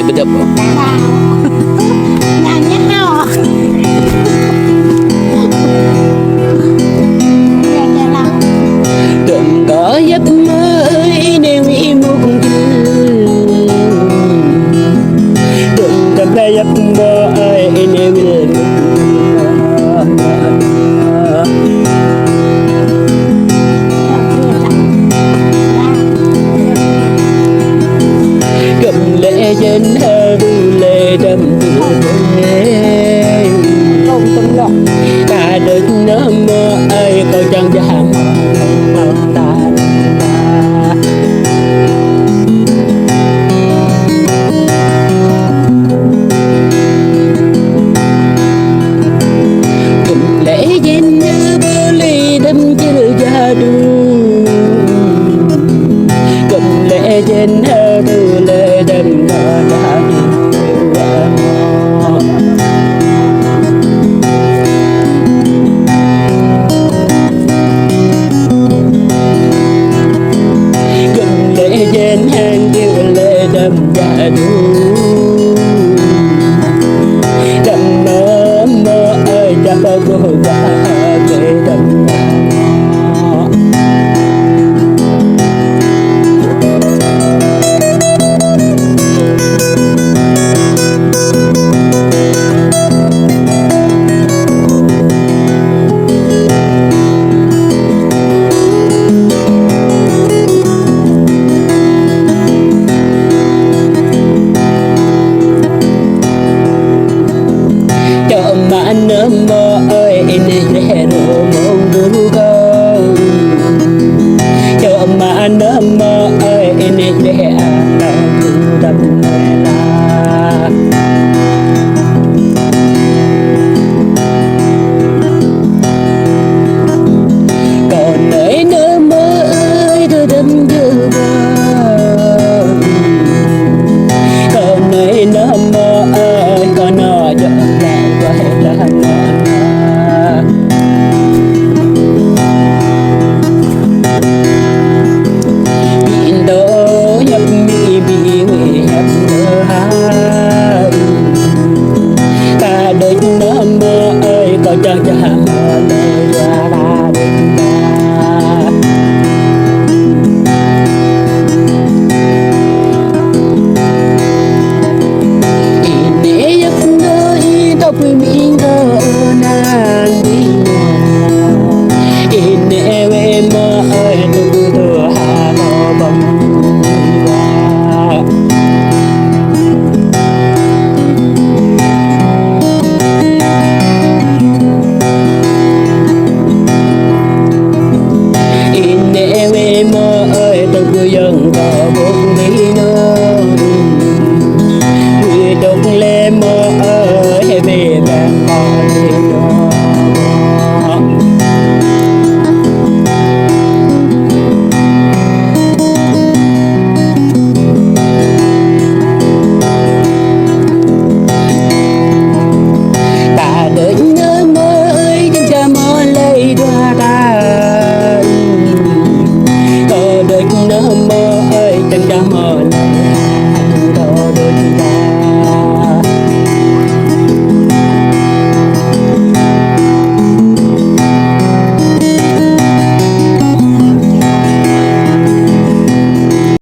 ini betul. Nyanyi hao. Đừng có giấc mơ đêm im mộng đừng có cái giấc mơ đêm im cầm lệ trên hơ lệ đầm Không tâm lọc. ta được nó mơ ai coi chẳng giảm ta cầm lệ trên hơ lệ đầm chưa đủ cầm lệ trên hơ lệ đầm đã trên hàng kêu lệ đầm đã đủ